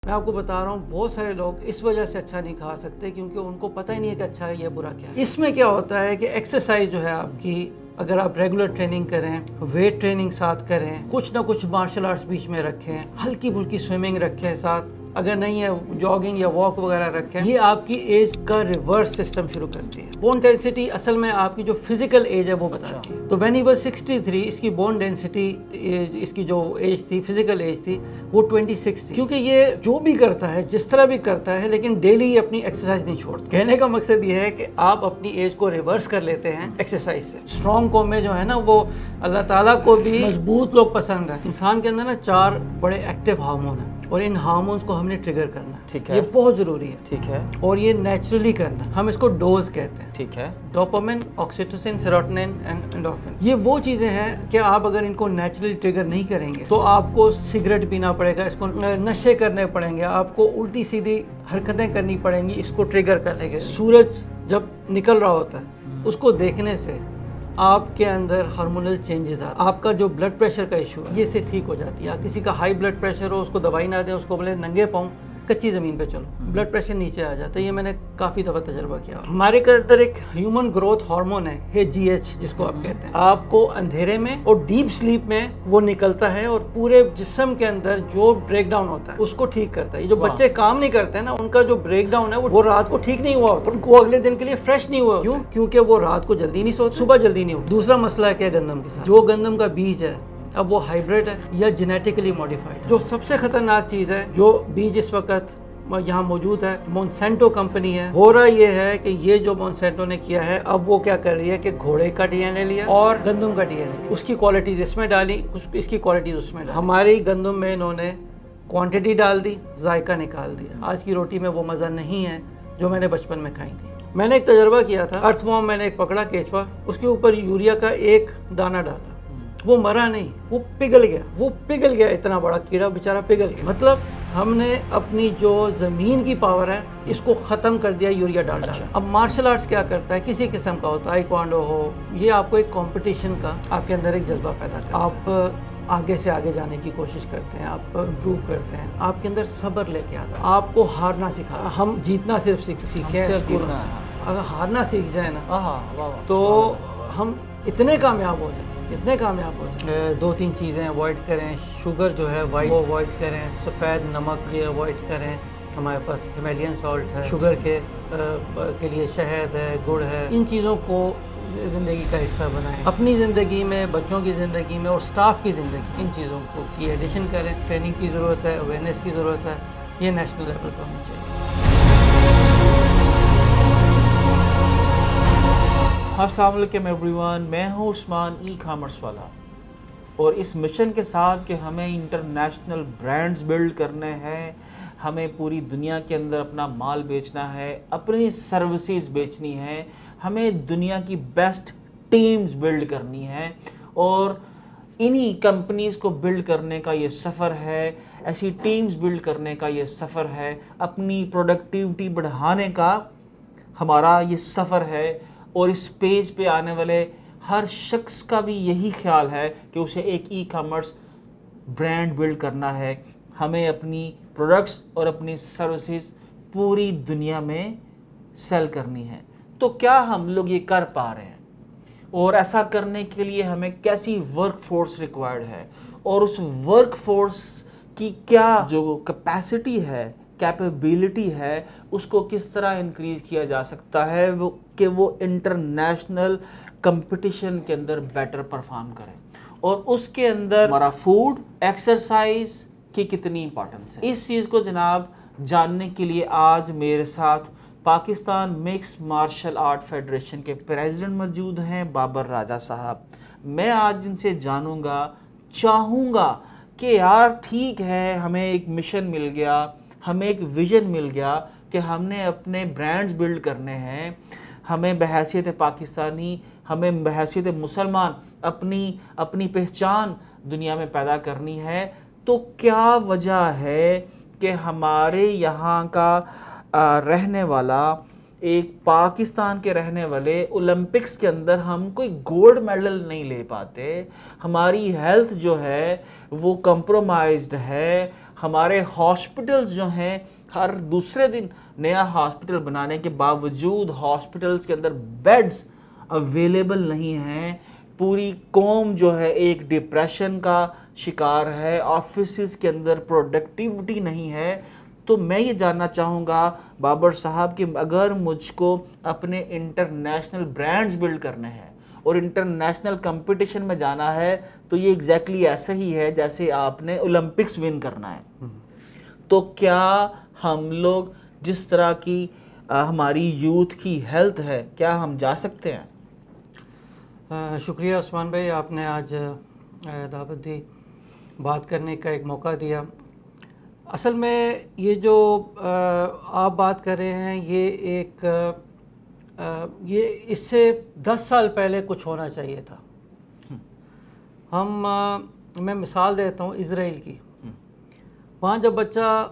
मैं आपको बता रहा हूँ, बहुत सारे लोग इस वजह से अच्छा नहीं खा सकते क्योंकि उनको पता ही नहीं है कि अच्छा है या बुरा क्या है। इसमें क्या होता है कि एक्सरसाइज जो है आपकी, अगर आप रेगुलर ट्रेनिंग करें, वेट ट्रेनिंग साथ करें, कुछ ना कुछ मार्शल आर्ट्स बीच में रखें, हल्की फुल्की स्विमिंग रखें साथ, अगर नहीं है जॉगिंग या वॉक वगैरह रखें, ये आपकी एज का रिवर्स सिस्टम शुरू करती है। बोन डेंसिटी असल में आपकी जो फिजिकल एज है वो बताती है। तो व्हेन ही वाज 63, इसकी बोन डेंसिटी, इसकी जो एज थी, फिजिकल एज थी, वो 26 थी। क्योंकि ये जो भी करता है, जिस तरह भी करता है, लेकिन डेली अपनी एक्सरसाइज नहीं छोड़ता। कहने का मकसद ये है कि आप अपनी एज को रिवर्स कर लेते हैं एक्सरसाइज से। स्ट्रॉन्ग कौम में जो है ना, वो अल्लाह ताला को भी मजबूत लोग पसंद है। इंसान के अंदर ना 4 बड़े एक्टिव हार्मोन हैं और इन हार्मोन्स को हमने ट्रिगर करना है। ठीक है, ये बहुत जरूरी है। ठीक है, और ये नेचुरली करना है। हम इसको डोज कहते हैं। ठीक है। Dopamine, oxytocin, serotonin and endorphin, ये वो चीजें हैं कि आप अगर इनको नेचुरली ट्रिगर नहीं करेंगे तो आपको सिगरेट पीना पड़ेगा, इसको नशे करने पड़ेंगे, आपको उल्टी सीधी हरकतें करनी पड़ेंगी इसको ट्रिगर करने के। सूरज जब निकल रहा होता है उसको देखने से आपके अंदर हार्मोनल चेंजेस आ, आपका जो ब्लड प्रेशर का इशू है ये से ठीक हो जाती है। आप किसी का हाई ब्लड प्रेशर हो, उसको दवाई ना दें, उसको बोले नंगे पाँव कच्ची ज़मीन पे चलो, ब्लड प्रेशर नीचे आ जाता है। ये मैंने काफ़ी दफ़ा तजर्बा किया। हमारे अंदर एक ह्यूमन ग्रोथ हार्मोन है GH, जिसको आप कहते हैं। आपको अंधेरे में और डीप स्लीप में वो निकलता है और पूरे जिस्म के अंदर जो ब्रेक डाउन होता है उसको ठीक करता है। ये जो बच्चे काम नहीं करते हैं ना, उनका जो ब्रेक डाउन है वो रात को ठीक नहीं हुआ होता, उनको अगले दिन के लिए फ्रेश नहीं हुआ। क्यों? क्योंकि वो रात को जल्दी नहीं सोते, सुबह जल्दी नहीं उठते। दूसरा मसला है क्या गंदम के साथ, जो गंदम का बीज है, अब वो हाइब्रिड है या जेनेटिकली मॉडिफाइड। जो सबसे खतरनाक चीज़ है, जो बीज इस वक्त यहाँ मौजूद है, मोनसेंटो कंपनी है। हो रहा ये है कि ये जो मोनसेंटो ने किया है, अब वो क्या कर रही है कि घोड़े का DNA लिया और गंदम का DNA, उसकी क्वालिटीज इसमें डाली, इसकी क्वालिटीज उसमें डाली। हमारी गंदम में इन्होंने क्वांटिटी डाल दी, जायका निकाल दिया। आज की रोटी में वो मज़ा नहीं है जो मैंने बचपन में खाई थी। मैंने एक तजर्बा किया था, अर्थवॉर्म मैंने एक पकड़ा, केचुआ, उसके ऊपर यूरिया का एक दाना डाला, वो मरा नहीं, वो पिघल गया। वो पिघल गया, इतना बड़ा कीड़ा बेचारा पिघल गया। मतलब हमने अपनी जो ज़मीन की पावर है इसको ख़त्म कर दिया यूरिया डाल डाल। अब मार्शल आर्ट्स क्या करता है, किसी किस्म का होता है, ताइक्वांडो हो, ये आपको एक कंपटीशन का, आपके अंदर एक जज्बा पैदा करता है। आप आगे से आगे जाने की कोशिश करते हैं, आप इम्प्रूव करते हैं, आपके अंदर सब्र लेके आता है, आपको हारना सिखा। हम जीतना सिर्फ सीखे हैं स्कूल में, अगर हारना सीख जाए ना तो हम इतने कामयाब हो जाए, इतने कामयाब हो जाए। 2-3 चीज़ें अवॉइड करें। शुगर जो है वाइट वो अवॉइड करें, सफ़ेद नमक ये अवॉइड करें। हमारे पास हिमालयन सॉल्ट है, शुगर के लिए शहद है, गुड़ है। इन चीज़ों को ज़िंदगी का हिस्सा बनाएं, अपनी ज़िंदगी में, बच्चों की ज़िंदगी में और स्टाफ की ज़िंदगी, इन चीज़ों को की एडिशन करें। ट्रेनिंग की ज़रूरत है, अवेयरनेस की ज़रूरत है, ये नेशनल लेवल पर होनी चाहिए। अस्सलाम वालेकुम एवरीवन, मैं हूं उस्मान ई-कॉमर्स वाला, और इस मिशन के साथ कि हमें इंटरनेशनल ब्रांड्स बिल्ड करने हैं, हमें पूरी दुनिया के अंदर अपना माल बेचना है, अपनी सर्विसेज बेचनी है, हमें दुनिया की बेस्ट टीम्स बिल्ड करनी है, और इन्हीं कंपनीज़ को बिल्ड करने का ये सफ़र है, ऐसी टीम्स बिल्ड करने का ये सफ़र है, अपनी प्रोडक्टिविटी बढ़ाने का हमारा ये सफ़र है। और इस पेज पे आने वाले हर शख्स का भी यही ख्याल है कि उसे एक ई-कॉमर्स ब्रांड बिल्ड करना है। हमें अपनी प्रोडक्ट्स और अपनी सर्विसेज पूरी दुनिया में सेल करनी है। तो क्या हम लोग ये कर पा रहे हैं, और ऐसा करने के लिए हमें कैसी वर्क फोर्स रिक्वायर्ड है, और उस वर्क फोर्स की क्या जो कैपेसिटी है, कैपेबिलिटी है, उसको किस तरह इंक्रीज़ किया जा सकता है वो इंटरनेशनल कंपटीशन के अंदर बेटर परफॉर्म करें, और उसके अंदर हमारा फूड, एक्सरसाइज की कितनी इंपॉर्टेंस है। इस चीज़ को जनाब जानने के लिए आज मेरे साथ Pakistan mix martial art federation के प्रेसिडेंट मौजूद हैं, बाबर राजा साहब। मैं आज इनसे जानूंगा, चाहूँगा कि यार ठीक है, हमें एक मिशन मिल गया, हमें एक विज़न मिल गया कि हमने अपने ब्रांड्स बिल्ड करने हैं, हमें बहैसियत पाकिस्तानी, हमें बहैसियत मुसलमान अपनी पहचान दुनिया में पैदा करनी है। तो क्या वजह है कि हमारे यहाँ का रहने वाला, एक पाकिस्तान के रहने वाले, ओलंपिक्स के अंदर हम कोई गोल्ड मेडल नहीं ले पाते, हमारी हेल्थ जो है वो कंप्रोमाइज्ड है, हमारे हॉस्पिटल्स जो हैं हर दूसरे दिन नया हॉस्पिटल बनाने के बावजूद हॉस्पिटल्स के अंदर बेड्स अवेलेबल नहीं हैं। पूरी कौम जो है एक डिप्रेशन का शिकार है, ऑफिस के अंदर प्रोडक्टिविटी नहीं है। तो मैं ये जानना चाहूँगा बाबर साहब कि अगर मुझको अपने इंटरनेशनल ब्रांड्स बिल्ड करने हैं और इंटरनेशनल कंपटीशन में जाना है तो ये एग्जैक्टली ऐसा ही है जैसे आपने ओलंपिक्स विन करना है। तो क्या हम लोग जिस तरह की हमारी यूथ की हेल्थ है, क्या हम जा सकते हैं? शुक्रिया उस्मान भाई, आपने आज दावत दी, बात करने का एक मौका दिया। असल में ये जो आप बात कर रहे हैं ये इससे 10 साल पहले कुछ होना चाहिए था। मैं मिसाल देता हूँ इज़राइल की। वहाँ जब बच्चा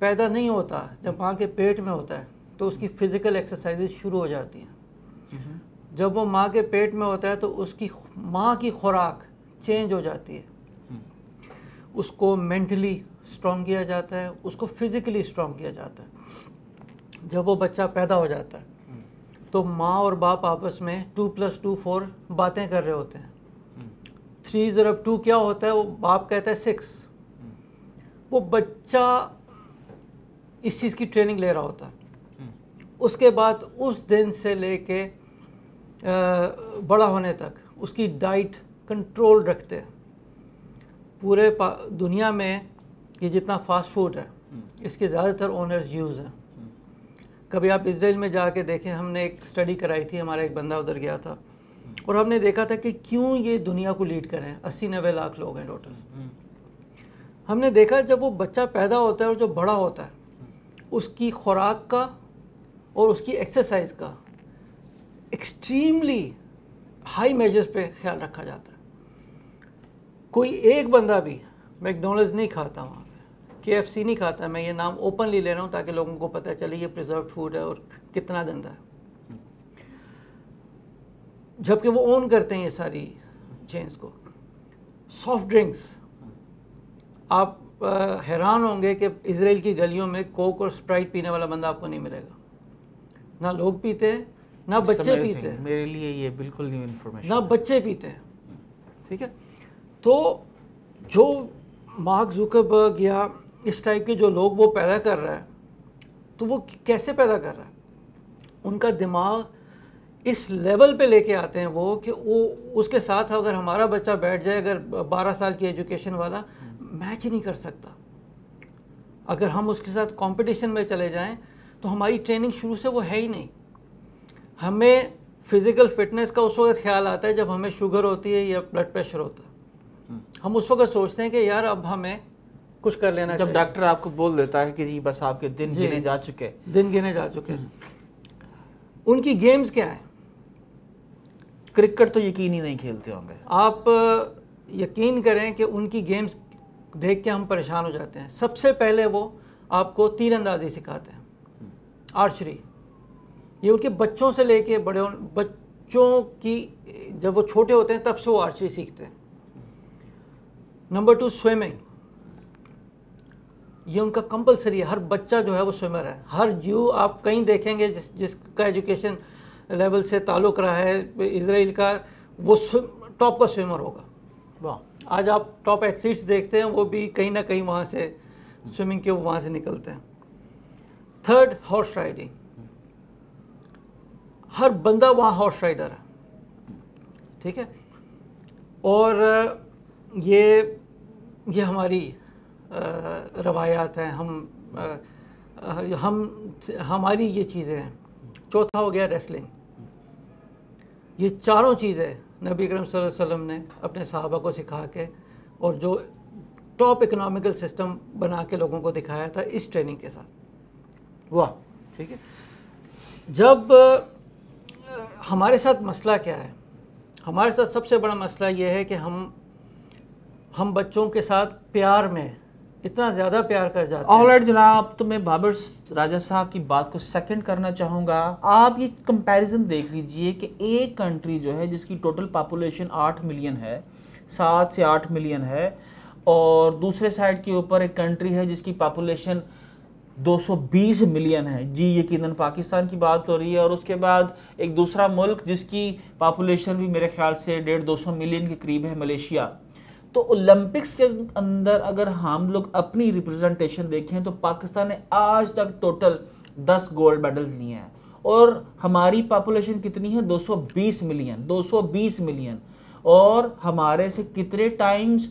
पैदा नहीं होता, जब माँ के पेट में होता है तो उसकी फ़िज़िकल एक्सरसाइजेज शुरू हो जाती हैं। जब वो माँ के पेट में होता है तो उसकी माँ की खुराक चेंज हो जाती है। उसको मेंटली स्ट्रॉन्ग किया जाता है, उसको फिज़िकली स्ट्रॉन्ग किया जाता है। जब वो बच्चा पैदा हो जाता है तो माँ और बाप आपस में 2 + 2 4 बातें कर रहे होते हैं। 3 ज़रब 2 क्या होता है, वो बाप कहता है 6। वो बच्चा इस चीज़ की ट्रेनिंग ले रहा होता है। उसके बाद उस दिन से लेके बड़ा होने तक उसकी डाइट कंट्रोल रखते हैं। पूरे दुनिया में ये जितना फास्ट फूड है इसके ज़्यादातर ओनर्स यूज़ हैं। कभी आप इज़राइल में जाके देखें, हमने एक स्टडी कराई थी, हमारा एक बंदा उधर गया था और हमने देखा था कि क्यों ये दुनिया को लीड कर रहे हैं। 80-90 लाख लोग हैं टोटल। हमने देखा जब वो बच्चा पैदा होता है और जो बड़ा होता है उसकी खुराक का और उसकी एक्सरसाइज का एक्सट्रीमली हाई मेजर्स पे ख्याल रखा जाता है। कोई एक बंदा भी मैकडोनल्ड्स नहीं खाता, वहाँ पे KFC नहीं खाता। मैं ये नाम ओपनली ले रहा हूँ ताकि लोगों को पता चले ये प्रिजर्व्ड फूड है और कितना गंदा है, जबकि वो ओन करते हैं ये सारी चेन्स को। सॉफ्ट ड्रिंक्स, आप हैरान होंगे कि इज़राइल की गलियों में कोक और स्प्राइट पीने वाला बंदा आपको नहीं मिलेगा। ना लोग पीते हैं, ना बच्चे पीते हैं। मेरे लिए ये बिल्कुल न्यू इन्फॉर्मेशन। ना बच्चे पीते हैं, ठीक है। तो जो मार्क जुकरबर्ग या इस टाइप के जो लोग वो पैदा कर रहा है, तो वो कैसे पैदा कर रहा है? उनका दिमाग इस लेवल पे लेके आते हैं वो कि वो उसके साथ अगर हमारा बच्चा बैठ जाए, अगर 12 साल की एजुकेशन वाला, मैच ही नहीं कर सकता। अगर हम उसके साथ कंपटीशन में चले जाएं तो हमारी ट्रेनिंग शुरू से वो है ही नहीं। हमें फिज़िकल फिटनेस का उस वक्त ख्याल आता है जब हमें शुगर होती है या ब्लड प्रेशर होता है। हम उस वक्त सोचते हैं कि यार अब हमें कुछ कर लेना चाहिए। जब डॉक्टर आपको बोल देता है कि जी बस आपके दिन गिने जा चुके हैं। उनकी गेम्स क्या है? क्रिकेट तो यकीन ही नहीं खेलते होंगे। आप यकीन करें कि उनकी गेम्स देख के हम परेशान हो जाते हैं। सबसे पहले वो आपको तीरंदाजी सिखाते हैं, आर्चरी। ये उनके बच्चों से लेके बड़े बच्चों की, जब वो छोटे होते हैं तब से वो आर्चरी सीखते हैं। नंबर 2 स्विमिंग, ये उनका कंपलसरी है। हर बच्चा जो है वो स्विमर है। हर जू आप कहीं देखेंगे जिसका एजुकेशन लेवल से ताल्लुक़ रहा है इज़राइल का, वो टॉप का स्विमर होगा। वाह, आज आप टॉप एथलीट्स देखते हैं वो भी कहीं ना कहीं वहाँ से स्विमिंग के वहाँ से निकलते हैं। 3rd हॉर्स राइडिंग, हर बंदा वहाँ हॉर्स राइडर है, ठीक है। और ये हमारी रवायात हैं, हमारी ये चीज़ें हैं। 4था हो गया रेसलिंग। ये चारों चीज़ें नबी अकरम सल्लल्लाहु अलैहि वसल्लम ने अपने सहाबा को सिखा के और जो टॉप इकोनॉमिकल सिस्टम बना के लोगों को दिखाया था इस ट्रेनिंग के साथ। वाह, ठीक है। जब हमारे साथ मसला क्या है? हमारे साथ सबसे बड़ा मसला ये है कि हम बच्चों के साथ प्यार में इतना ज़्यादा प्यार कर जाते हैं। ऑलराइट जनाब, तो मैं बाबर राजा साहब की बात को सेकंड करना चाहूँगा। आप ये कंपैरिजन देख लीजिए कि एक कंट्री जो है जिसकी टोटल पॉपुलेशन 8 मिलियन है, 7 से 8 मिलियन है, और दूसरे साइड के ऊपर एक कंट्री है जिसकी पॉपुलेशन 220 मिलियन है। जी यकीनन पाकिस्तान की बात हो रही है। और उसके बाद एक दूसरा मुल्क जिसकी पॉपुलेशन भी मेरे ख्याल से 150-200 मिलियन के करीब है, मलेशिया। तो ओलंपिक्स के अंदर अगर हम लोग अपनी रिप्रेजेंटेशन देखें तो पाकिस्तान ने आज तक टोटल 10 गोल्ड मेडल लिए हैं और हमारी पॉपुलेशन कितनी है 220 मिलियन। 220 मिलियन और हमारे से कितने टाइम्स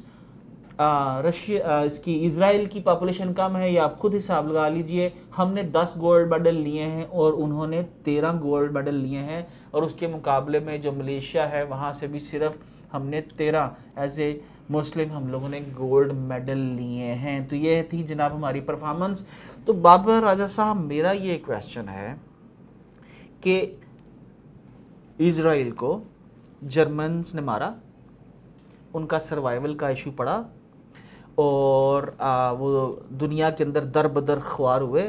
रशिया इसकी इजराइल की पॉपुलेशन कम है, या आप खुद हिसाब लगा लीजिए। हमने 10 गोल्ड मेडल लिए हैं और उन्होंने 13 गोल्ड मेडल लिए हैं। और उसके मुकाबले में जो मलेशिया है वहाँ से भी सिर्फ हमने 13 एज ए मुस्लिम हम लोगों ने गोल्ड मेडल लिए हैं। तो ये थी जनाब हमारी परफॉर्मेंस। तो बाबर राजा साहब, मेरा ये क्वेश्चन है कि इजराइल को जर्मन्स ने मारा, उनका सर्वाइवल का इशू पड़ा और वो दुनिया के अंदर दर बदर ख्वार हुए,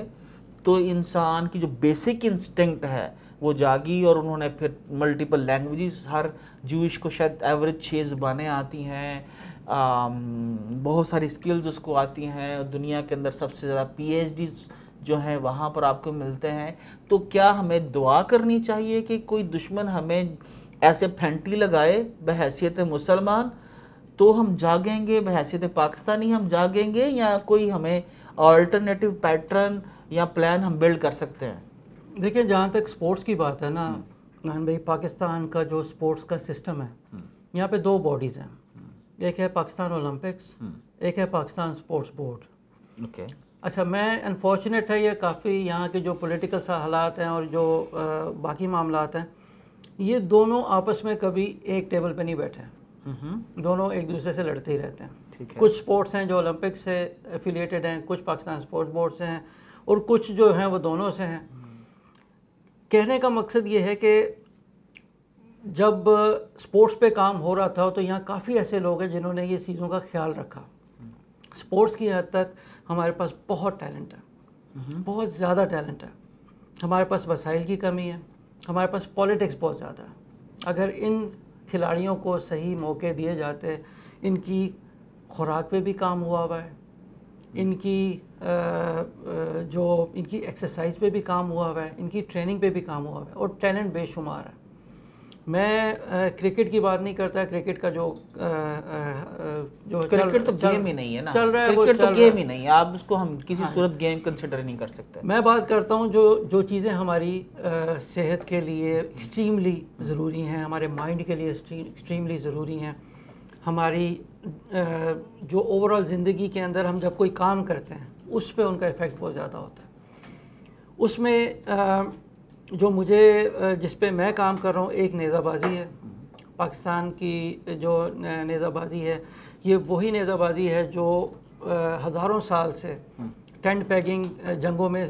तो इंसान की जो बेसिक इंस्टिंक्ट है वो जागी और उन्होंने फिर मल्टीपल लैंग्वेजेस, हर जूइश को शायद एवरेज 6 ज़ुबानें आती हैं, बहुत सारी स्किल्स उसको आती हैं, दुनिया के अंदर सबसे ज़्यादा PhDs जो हैं वहाँ पर आपको मिलते हैं। तो क्या हमें दुआ करनी चाहिए कि कोई दुश्मन हमें ऐसे फैंटी लगाए बहैसियत मुसलमान तो हम जागेंगे, बहैसियत पाकिस्तानी हम जागेंगे, या कोई हमें अल्टरनेटिव पैटर्न या प्लान हम बिल्ड कर सकते हैं? देखिए, जहाँ तक स्पोर्ट्स की बात है ना नान भाई, पाकिस्तान का जो स्पोर्ट्स का सिस्टम है, यहाँ पे 2 बॉडीज़ हैं। एक है पाकिस्तान ओलंपिक्स, एक है पाकिस्तान स्पोर्ट्स बोर्ड। ओके। अच्छा, मैं अनफॉर्चुनेट है ये काफ़ी यहाँ के जो पॉलिटिकल सा हालात हैं और जो बाकी मामलात हैं, ये दोनों आपस में कभी एक टेबल पे नहीं बैठे हैं। दोनों एक दूसरे से लड़ते ही रहते हैं। ठीक है। कुछ स्पोर्ट्स हैं जो ओलंपिक्स से एफिलिएटेड हैं, कुछ पाकिस्तान स्पोर्ट्स बोर्ड से हैं और कुछ जो हैं वो दोनों से हैं। कहने का मकसद ये है कि जब स्पोर्ट्स पे काम हो रहा था तो यहाँ काफ़ी ऐसे लोग हैं जिन्होंने ये चीज़ों का ख्याल रखा। स्पोर्ट्स की हद तक हमारे पास बहुत टैलेंट है, बहुत ज़्यादा टैलेंट है। हमारे पास वसाइल की कमी है, हमारे पास पॉलिटिक्स बहुत ज़्यादा है। अगर इन खिलाड़ियों को सही मौके दिए जाते, इनकी खुराक पे भी काम हुआ हुआ है, इनकी जो इनकी एक्सरसाइज पे भी काम हुआ हुआ है, इनकी ट्रेनिंग पे भी काम हुआ हुआ है और टैलेंट बेशुमार है। मैं क्रिकेट की बात नहीं करता। क्रिकेट का जो क्रिकेट तो गेम ही नहीं है ना, चल रहा है, क्रिकेट तो गेम ही नहीं है, आप उसको हम किसी सूरत गेम कंसिडर नहीं कर सकते। मैं बात करता हूँ जो चीज़ें हमारी सेहत के लिए एक्सट्रीमली ज़रूरी हैं, हमारे माइंड के लिए एक्सट्रीमली ज़रूरी हैं, हमारी जो ओवरऑल ज़िंदगी के अंदर हम जब कोई काम करते हैं उस पर उनका इफ़ेक्ट बहुत ज़्यादा होता है। उसमें जो मुझे जिस पे मैं काम कर रहा हूँ, एक नेज़ाबाजी है। पाकिस्तान की जो नेज़ाबाजी है, ये वही नेज़ाबाजी है जो हज़ारों साल से टेंट पैगिंग जंगों में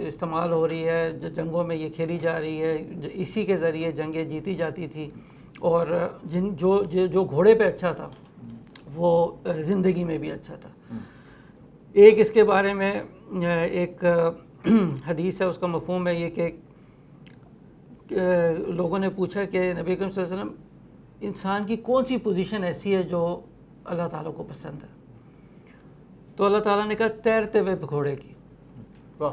इस्तेमाल हो रही है, जो जंगों में ये खेली जा रही है, इसी के ज़रिए जंगें जीती जाती थी। और जो घोड़े पे अच्छा था वो ज़िंदगी में भी अच्छा था। एक इसके बारे में एक हदीस है, उसका मफ़हूम है ये कि लोगों ने पूछा कि नबी अकरम सल्लल्लाहु अलैहि वसल्लम, इंसान की कौन सी पोजीशन ऐसी है जो अल्लाह ताला को पसंद है? तो अल्लाह ताला ने कहा तैरते हुए घोड़े की। वाह,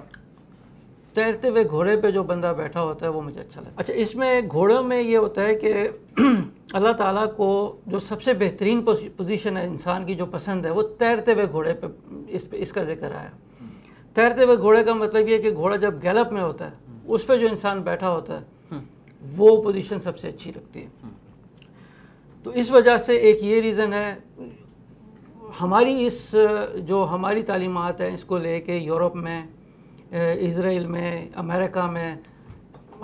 तैरते हुए घोड़े पे जो बंदा बैठा होता है वो मुझे अच्छा लगता है। अच्छा, इसमें घोड़ों में ये होता है कि अल्लाह ताला को जो सबसे बेहतरीन पोजीशन है इंसान की जो पसंद है वो तैरते हुए घोड़े पे इसका जिक्र आया। तैरते हुए घोड़े का मतलब ये है कि घोड़ा जब गैलप में होता है उस पर जो इंसान बैठा होता है वो पोजीशन सबसे अच्छी लगती है। तो इस वजह से एक ये रीज़न है हमारी जो हमारी तालीमात है इसको लेके यूरोप में, इज़राइल में, अमेरिका में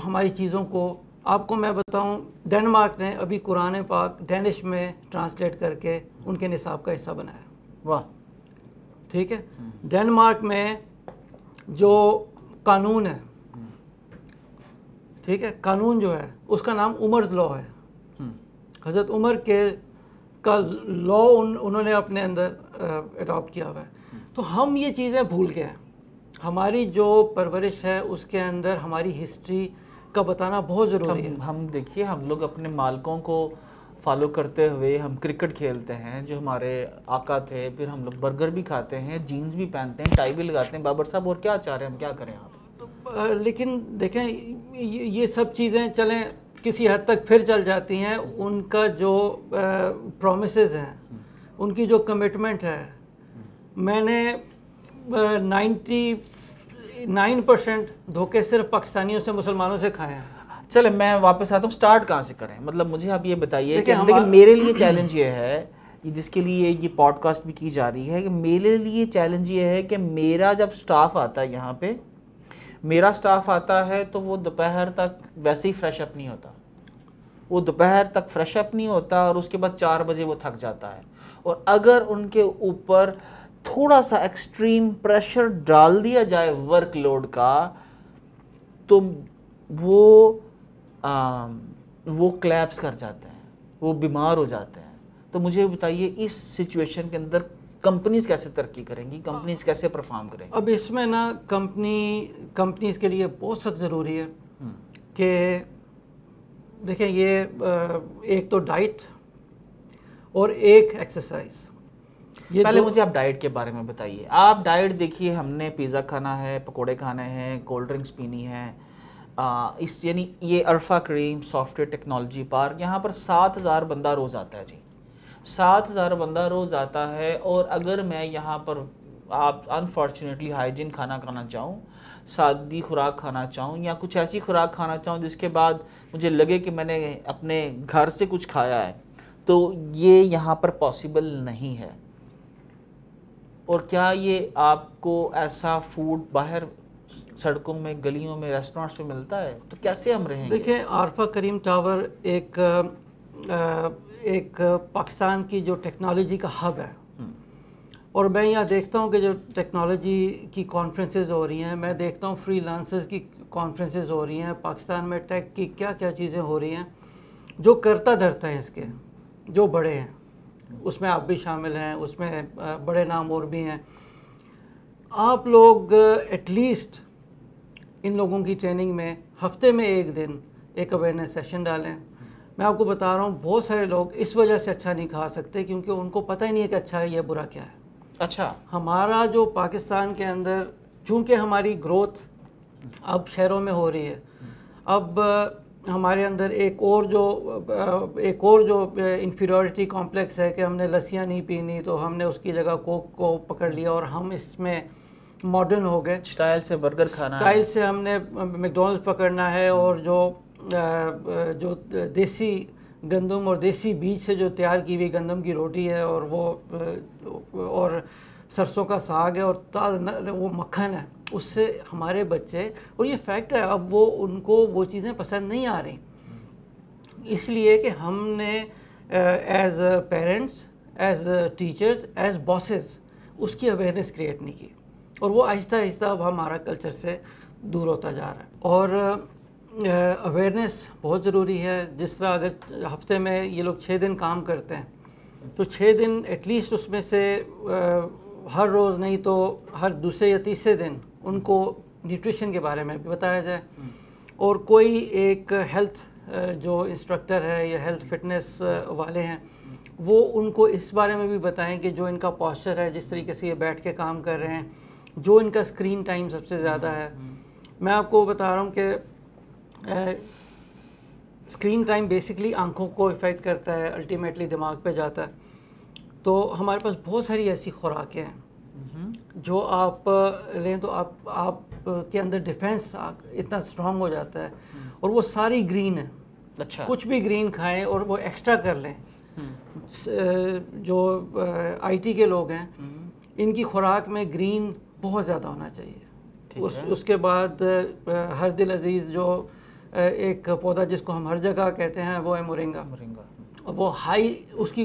हमारी चीज़ों को, आपको मैं बताऊं, डेनमार्क ने अभी कुरान पाक डेनिश में ट्रांसलेट करके उनके निसाब का हिस्सा बनाया। वाह, ठीक है। डेनमार्क में जो कानून है, ठीक है, कानून जो है उसका नाम उमर्स लॉ है। हज़रत उमर का लॉ उन्होंने अपने अंदर अडॉप्ट किया हुआ है। तो हम ये चीज़ें भूल गए हैं। हमारी जो परवरिश है उसके अंदर हमारी हिस्ट्री का बताना बहुत ज़रूरी है। हम देखिए, हम लोग अपने मालकों को फॉलो करते हुए हम क्रिकेट खेलते हैं, जो हमारे आका थे, फिर हम लोग बर्गर भी खाते हैं, जीन्स भी पहनते हैं, टाई भी लगाते हैं। बाबर साहब और क्या चाह रहे हैं, हम क्या करें आप? लेकिन देखें ये सब चीज़ें चलें किसी हद तक फिर चल जाती हैं। उनका जो प्रॉमिसेस हैं, उनकी जो कमिटमेंट है, मैंने 99% धोखे सिर्फ पाकिस्तानियों से, मुसलमानों से खाए हैं। चले मैं वापस आता हूँ, स्टार्ट कहाँ से करें? मतलब मुझे आप ये बताइए कि देखिए मेरे लिए चैलेंज ये है, जिसके लिए ये पॉडकास्ट भी की जा रही है, कि मेरे लिए चैलेंज ये है कि मेरा जब स्टाफ आता है यहाँ पे, मेरा स्टाफ आता है तो वो दोपहर तक वैसे ही फ्रेश अप नहीं होता, वो दोपहर तक फ्रेश अप नहीं होता और उसके बाद 4 बजे वो थक जाता है। और अगर उनके ऊपर थोड़ा सा एक्सट्रीम प्रेशर डाल दिया जाए वर्कलोड का, तो वो क्लैप्स कर जाते हैं, वो बीमार हो जाते हैं। तो मुझे बताइए, इस सिचुएशन के अंदर कंपनीज कैसे तरक्की करेंगी, कंपनीज कैसे परफॉर्म करेंगी? अब इसमें ना कंपनीज के लिए बहुत सख्त ज़रूरी है कि देखें, ये एक तो डाइट और एक एक्सरसाइज। ये पहले मुझे आप डाइट के बारे में बताइए। आप डाइट देखिए, हमने पिज़्ज़ा खाना है, पकोड़े खाने हैं, कोल्ड ड्रिंक्स पीनी है, इस यानी ये अरफा क्रीम सॉफ्टवेयर टेक्नोलॉजी पार्क, यहाँ पर 7000 बंदा रोज़ आता है जी, 7000 बंदा रोज़ आता है। और अगर मैं यहाँ पर आप अनफॉर्चुनेटली हाइजीन खाना खाना चाहूँ, सादी खुराक खाना चाहूँ, या कुछ ऐसी खुराक खाना चाहूँ जिसके बाद मुझे लगे कि मैंने अपने घर से कुछ खाया है, तो ये यहाँ पर पॉसिबल नहीं है। और क्या ये आपको ऐसा फूड बाहर सड़कों में, गलियों में, रेस्टोरेंट्स में मिलता है? तो कैसे हम रहेंगे? देखिए, अरफा करीम टावर एक पाकिस्तान की जो टेक्नोलॉजी का हब है, और मैं यहाँ देखता हूँ कि जो टेक्नोलॉजी की कॉन्फ्रेंसेस हो रही हैं, मैं देखता हूँ फ्रीलांसर्स की कॉन्फ्रेंसेस हो रही हैं, पाकिस्तान में टेक की क्या क्या चीज़ें हो रही हैं, जो करता धरता है इसके, जो बड़े हैं, उसमें आप भी शामिल हैं, उसमें बड़े नाम और भी हैं। आप लोग एटलीस्ट इन लोगों की ट्रेनिंग में हफ्ते में एक दिन एक अवेयरनेस सेशन डालें। मैं आपको बता रहा हूँ, बहुत सारे लोग इस वजह से अच्छा नहीं खा सकते क्योंकि उनको पता ही नहीं है कि अच्छा है या बुरा क्या है। अच्छा, हमारा जो पाकिस्तान के अंदर, चूँकि हमारी ग्रोथ अब शहरों में हो रही है, अब हमारे अंदर एक और जो इंफीरियरिटी कॉम्प्लेक्स है कि हमने लस्सियाँ नहीं पीनी, तो हमने उसकी जगह कोक को पकड़ लिया और हम इसमें मॉडर्न हो गए। स्टाइल से बर्गर खाना, स्टाइल से हमने मैकडॉनल्ड्स पकड़ना है, और जो देसी गंदम और देसी बीज से जो तैयार की हुई गंदम की रोटी है, और वो और सरसों का साग है, और वो मक्खन है, उससे हमारे बच्चे, और ये फैक्ट है, अब उनको वो चीज़ें पसंद नहीं आ रही, इसलिए कि हमने as parents, as teachers, as bosses उसकी अवेयरनेस क्रिएट नहीं की, और वो आहिस्ता आहिस्ता अब हमारा कल्चर से दूर होता जा रहा है। और अवेयरनेस बहुत ज़रूरी है। जिस तरह अगर हफ्ते में ये लोग 6 दिन काम करते हैं, तो 6 दिन एटलीस्ट उसमें से हर रोज़ नहीं तो हर दूसरे या तीसरे दिन उनको न्यूट्रिशन के बारे में भी बताया जाए, और कोई एक हेल्थ जो इंस्ट्रक्टर है या हेल्थ फिटनेस वाले हैं, वो उनको इस बारे में भी बताएं कि जो इनका पोस्चर है, जिस तरीके से ये बैठ के काम कर रहे हैं, जो इनका स्क्रीन टाइम सबसे ज़्यादा है। मैं आपको बता रहा हूँ कि स्क्रीन टाइम बेसिकली आंखों को इफ़ेक्ट करता है, अल्टीमेटली दिमाग पे जाता है। तो हमारे पास बहुत सारी ऐसी खुराकें हैं जो आप लें तो आप के अंदर डिफेंस इतना स्ट्रांग हो जाता है, और वो सारी ग्रीन है। अच्छा, कुछ भी ग्रीन खाएं और वो एक्स्ट्रा कर लें। जो आईटी के लोग हैं, इनकी खुराक में ग्रीन बहुत ज़्यादा होना चाहिए। उसके बाद हर दिल अजीज़ जो एक पौधा जिसको हम हर जगह कहते हैं, वो है मोरिंगा। वो हाई, उसकी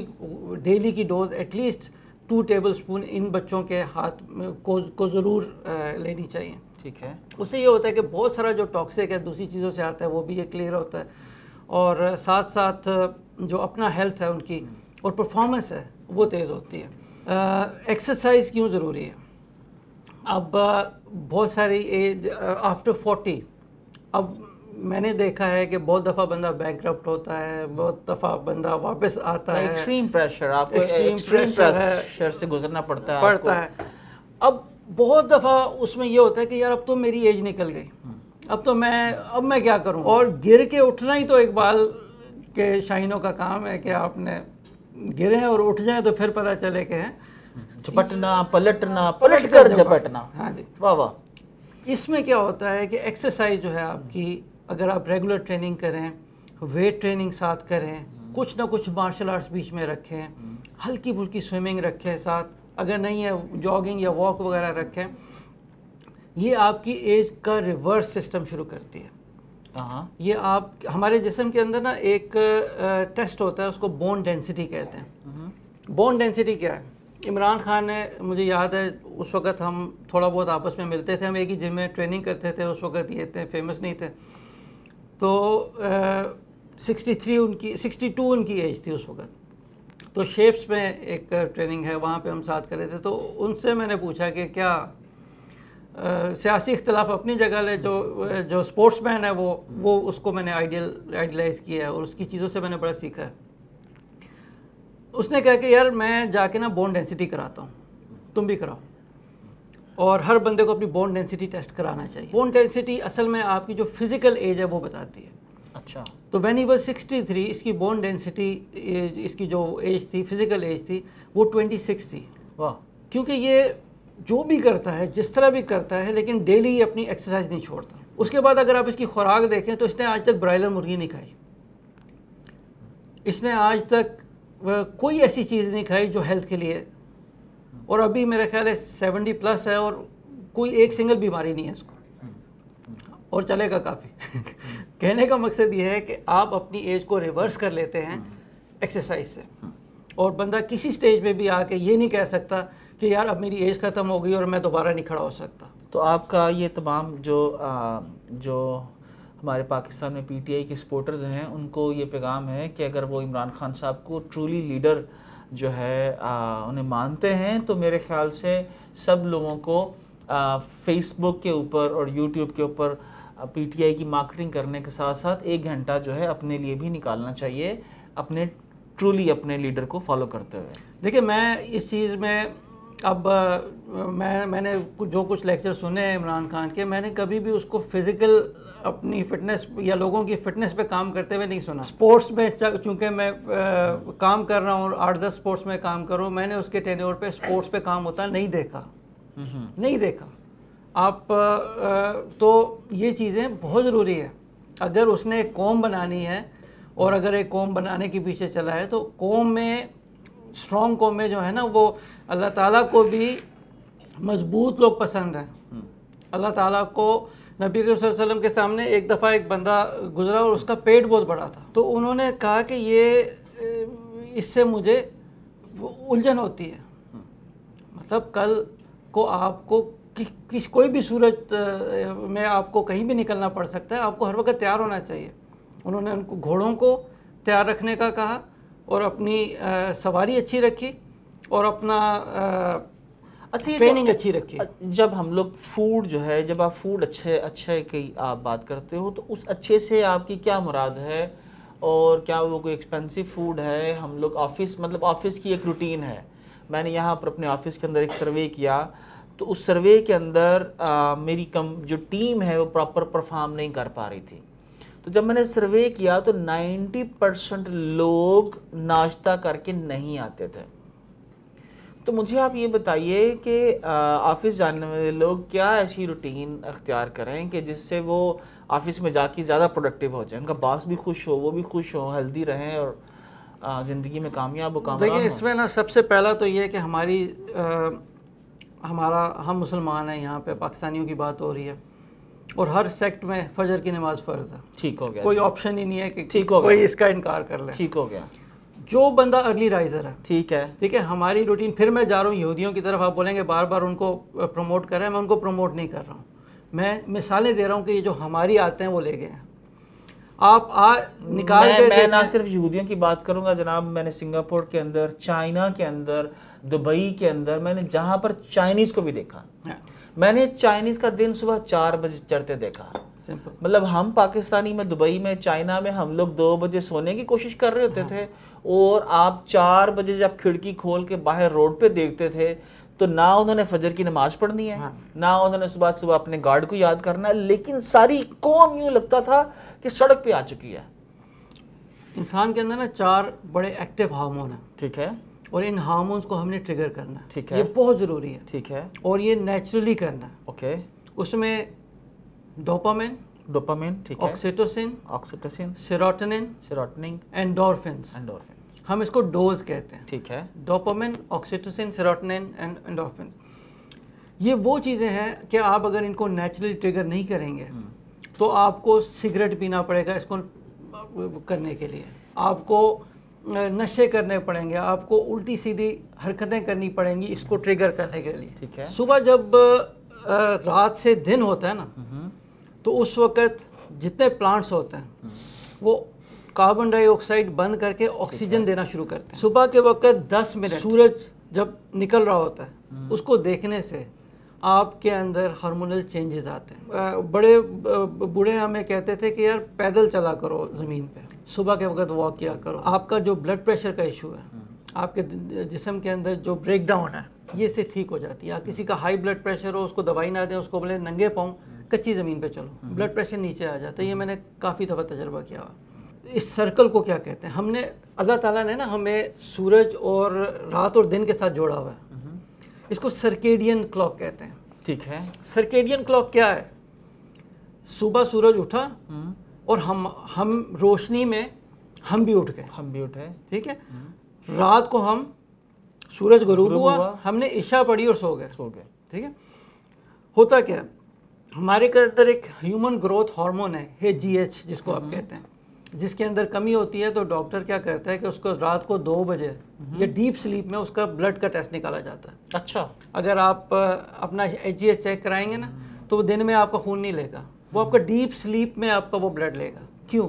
डेली की डोज एटलीस्ट 2 टेबलस्पून इन बच्चों के हाथ को ज़रूर लेनी चाहिए। ठीक है। उससे ये होता है कि बहुत सारा जो टॉक्सिक है दूसरी चीज़ों से आता है, वो भी ये क्लियर होता है, और साथ साथ जो अपना हेल्थ है उनकी और परफॉर्मेंस है वो तेज़ होती है। एक्सरसाइज क्यों ज़रूरी है? अब बहुत सारी एज आफ्टर 40, अब मैंने देखा है कि बहुत दफ़ा बंदा बैंकरप्ट होता है, बहुत दफ़ा बंदा वापस आता है। एक्सट्रीम प्रेशर, आपको एक्सट्रीम एक्सट्रीम प्रेशर से गुजरना पड़ता है। अब बहुत दफ़ा उसमें ये होता है कि यार अब तो मेरी एज निकल गई, अब मैं क्या करूं। और गिर के उठना ही तो इकबाल के शाहीनों का काम है कि आपने गिरे और उठ जाए तो फिर पता चले कि झपटना, पलटना, पलट कर झपटना। हाँ जी, वाह वाह। इसमें क्या होता है कि एक्सरसाइज जो है आपकी, अगर आप रेगुलर ट्रेनिंग करें, वेट ट्रेनिंग साथ करें, कुछ ना कुछ मार्शल आर्ट्स बीच में रखें, हल्की फुल्की स्विमिंग रखें साथ, अगर नहीं है जॉगिंग या वॉक वगैरह रखें, ये आपकी एज का रिवर्स सिस्टम शुरू करती है। ये आप, हमारे जिस्म के अंदर ना एक टेस्ट होता है, उसको बोन डेंसिटी कहते हैं। बोन डेंसिटी क्या है? इमरान खान ने, मुझे याद है उस वक़्त हम थोड़ा बहुत आपस में मिलते थे, हम एक ही जिम में ट्रेनिंग करते थे, उस वक़्त ये इतने फेमस नहीं थे, तो 62 उनकी एज थी उस वक़्त। तो शेप्स में एक ट्रेनिंग है, वहाँ पे हम साथ कर रहे थे। तो उनसे मैंने पूछा कि क्या सियासी इख्तिलाफ अपनी जगह ले, जो स्पोर्ट्समैन है वो उसको मैंने आइडियलाइज़ किया है और उसकी चीज़ों से मैंने बड़ा सीखा है। उसने कहा कि यार मैं जाके ना बोन डेंसिटी कराता हूँ, तुम भी कराओ, और हर बंदे को अपनी बोन डेंसिटी टेस्ट कराना चाहिए। बोन डेंसिटी असल में आपकी जो फिज़िकल एज है वो बताती है। अच्छा। तो व्हेन ही वाज 63, इसकी बोन डेंसिटी, इसकी जो एज थी, फिज़िकल एज थी, वो 26 थी। वाह। क्योंकि ये जो भी करता है, जिस तरह भी करता है, लेकिन डेली ये अपनी एक्सरसाइज नहीं छोड़ता। उसके बाद अगर आप इसकी खुराक देखें तो इसने आज तक ब्रायलर मुर्गी नहीं खाई, इसने आज तक कोई ऐसी चीज़ नहीं खाई जो हेल्थ के लिए, और अभी मेरा ख्याल है 70 प्लस है और कोई एक सिंगल बीमारी नहीं है इसको, और चलेगा काफ़ी। कहने का मकसद ये है कि आप अपनी एज को रिवर्स कर लेते हैं एक्सरसाइज से, और बंदा किसी स्टेज पे भी आके ये नहीं कह सकता कि यार अब मेरी एज ख़त्म हो गई और मैं दोबारा नहीं खड़ा हो सकता। तो आपका ये तमाम जो हमारे पाकिस्तान में पीटीआई के सपोर्टर्स हैं, उनको ये पैगाम है कि अगर वो इमरान खान साहब को ट्रूली लीडर जो है उन्हें मानते हैं, तो मेरे ख्याल से सब लोगों को फेसबुक के ऊपर और यूट्यूब के ऊपर पीटीआई की मार्केटिंग करने के साथ साथ 1 घंटा जो है अपने लिए भी निकालना चाहिए, अपने ट्रूली अपने लीडर को फॉलो करते हुए। देखिए, मैं इस चीज़ में अब मैंने जो कुछ लेक्चर सुने हैं इमरान खान के, मैंने कभी भी उसको फिज़िकल अपनी फ़िटनेस या लोगों की फ़िटनेस पे काम करते हुए नहीं सुना। स्पोर्ट्स में चूँकि मैं काम कर रहा हूँ और 8-10 स्पोर्ट्स में काम कर रहा हूँ, मैंने उसके टेन्योर पे स्पोर्ट्स पे काम होता नहीं देखा। आप तो ये चीज़ें बहुत ज़रूरी है। अगर उसने एक कौम बनानी है और अगर एक कौम बनाने के पीछे चला है, तो कौम में, स्ट्रॉन्ग कौम में जो है ना, वो अल्लाह ताला को भी मजबूत लोग पसंद हैं। अल्लाह ताला को, नबी करीम सल्लल्लाहु अलैहि वसल्लम के सामने एक दफ़ा एक बंदा गुजरा और उसका पेट बहुत बड़ा था, तो उन्होंने कहा कि ये, इससे मुझे उलझन होती है, मतलब कल को आपको कोई भी सूरत में आपको कहीं भी निकलना पड़ सकता है, आपको हर वक्त तैयार होना चाहिए। उन्होंने उनको घोड़ों को तैयार रखने का कहा और अपनी सवारी अच्छी रखी और अपना ट्रेनिंग अच्छी रखी। जब हम लोग फूड जो है, जब आप फूड अच्छे की आप बात करते हो, तो उस अच्छे से आपकी क्या मुराद है, और क्या वो कोई एक्सपेंसिव फूड है? हम लोग ऑफिस की एक रूटीन है। मैंने यहाँ पर अपने ऑफिस के अंदर एक सर्वे किया, तो उस सर्वे के अंदर मेरी जो टीम है वो प्रॉपर परफॉर्म नहीं कर पा रही थी। तो जब मैंने सर्वे किया तो 90% लोग नाश्ता करके नहीं आते थे। तो मुझे आप ये बताइए कि ऑफिस जाने वाले लोग क्या ऐसी रूटीन अख्तियार करें कि जिससे वो ऑफिस में जाके ज़्यादा प्रोडक्टिव हो जाए, उनका बॉस भी खुश हो, वो भी खुश हो, हेल्दी रहें और ज़िंदगी में कामयाब हो, कामयाब। देखिए, इसमें ना सबसे पहला तो ये है कि हम मुसलमान हैं, यहाँ पे पाकिस्तानियों की बात हो रही है, और हर सेक्ट में फजर की नमाज फ़र्ज़ है। ठीक हो गया, कोई ऑप्शन ही नहीं है कि ठीक हो कोई इसका इनकार कर ले। ठीक हो गया। जो बंदा अर्ली राइजर है, ठीक है, हमारी रूटीन, फिर मैं जा रहा हूँ यहूदियों की तरफ, आप बोलेंगे बार बार उनको प्रमोट कर रहे हैं, मैं उनको प्रमोट नहीं कर रहा हूँ, मैं मिसालें दे रहा हूँ कि ये जो हमारी आते हैं वो ले गए हैं। आप निकाल के मैं ना सिर्फ यहूदियों की बात करूंगा जनाब, मैंने सिंगापुर के अंदर, चाइना के अंदर, दुबई के अंदर, मैंने जहां पर चाइनीज़ को भी देखा, मैंने चाइनीज़ का दिन सुबह 4 बजे चढ़ते देखा। सिंपल। मतलब हम पाकिस्तानी में, दुबई में, चाइना में हम लोग 2 बजे सोने की कोशिश कर रहे होते थे, और आप 4 बजे जब खिड़की खोल के बाहर रोड पे देखते थे तो ना उन्होंने फजर की नमाज पढ़नी है, ना उन्होंने सुबह सुबह अपने गार्ड को याद करना है, लेकिन सारी कौम यूं लगता था कि सड़क पे आ चुकी है। इंसान के अंदर ना 4 बड़े एक्टिव हार्मोन हैं, ठीक है, और इन हार्मोन्स को हमने ट्रिगर करना है। ठीक है, ये बहुत ज़रूरी है, ठीक है, और ये नेचुरली करना है। ओके। उसमें डोपामिन, डोपामिन, ठीक है, oxytocin, oxytocin, serotonin, serotonin, endorphins. Endorphin, हम इसको डोज कहते हैं। ठीक है। Dopamine, oxytocin, serotonin and endorphins, ये वो चीज़ें हैं कि आप अगर इनको नेचुरली ट्रिगर नहीं करेंगे तो आपको सिगरेट पीना पड़ेगा इसको करने के लिए, आपको नशे करने पड़ेंगे, आपको उल्टी सीधी हरकतें करनी पड़ेंगी इसको ट्रिगर करने के लिए। ठीक है। सुबह जब रात से दिन होता है ना, तो उस वक़्त जितने प्लांट्स होते हैं वो कार्बन डाइऑक्साइड बंद करके ऑक्सीजन देना शुरू करते हैं। सुबह के वक्त 10 मिनट सूरज जब निकल रहा होता है उसको देखने से आपके अंदर हार्मोनल चेंजेस आते हैं। बड़े बूढ़े हमें कहते थे कि यार पैदल चला करो ज़मीन पे, सुबह के वक्त वॉक किया करो। आपका जो ब्लड प्रेशर का इशू है, आपके जिस्म के अंदर जो ब्रेक डाउन है, ये से ठीक हो जाती है। आप किसी का हाई ब्लड प्रेशर हो, उसको दवाई ना दें, उसको बोले नंगे पाँव कच्ची ज़मीन पे चलो, ब्लड प्रेशर नीचे आ जाता है। ये मैंने काफ़ी दफ़ा तजर्बा किया हुआ। इस सर्कल को क्या कहते हैं, हमने अल्लाह ताला ने ना हमें सूरज और रात और दिन के साथ जोड़ा हुआ है, इसको सर्केडियन क्लॉक कहते हैं। ठीक है। सर्केडियन क्लॉक क्या है? सुबह सूरज उठा और हम रोशनी में हम भी उठ गए, हम भी उठे, ठीक है। रात को हम सूरज गुरूब हुआ, हमने इशा पढ़ी और सो गए, ठीक है। होता क्या है, हमारे के अंदर एक ह्यूमन ग्रोथ हार्मोन है GH जिसको आप कहते हैं, जिसके अंदर कमी होती है तो डॉक्टर क्या करता है कि उसको रात को 2 बजे या डीप स्लीप में उसका ब्लड का टेस्ट निकाला जाता है। अच्छा। अगर आप अपना GH चेक कराएंगे ना तो वो दिन में आपका खून नहीं लेगा, वो आपका डीप स्लीप में आपका वो ब्लड लेगा। क्यों?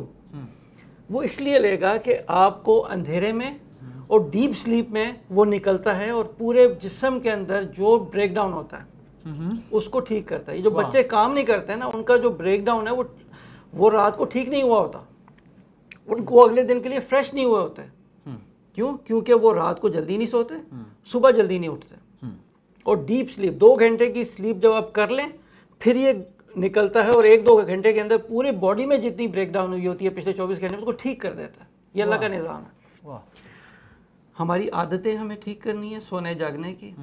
वो इसलिए लेगा कि आपको अंधेरे में और डीप स्लीप में वो निकलता है और पूरे जिस्म के अंदर जो ब्रेक डाउन होता है उसको ठीक करता है। ये जो बच्चे काम नहीं करते हैं ना, उनका जो ब्रेक डाउन है वो रात को ठीक नहीं हुआ होता, उनको अगले दिन के लिए फ्रेश नहीं हुए होते। क्यों? क्योंकि वो रात को जल्दी नहीं सोते, सुबह जल्दी नहीं उठते, और डीप स्लीप 2 घंटे की स्लीप जब आप कर लें फिर ये निकलता है और 1-2 घंटे के अंदर पूरे बॉडी में जितनी ब्रेक डाउन हुई होती है पिछले 24 घंटे में उसको ठीक कर देता है। ये अल्लाह का निज़ाम है। हमारी आदतें हमें ठीक करनी है सोने जागने की,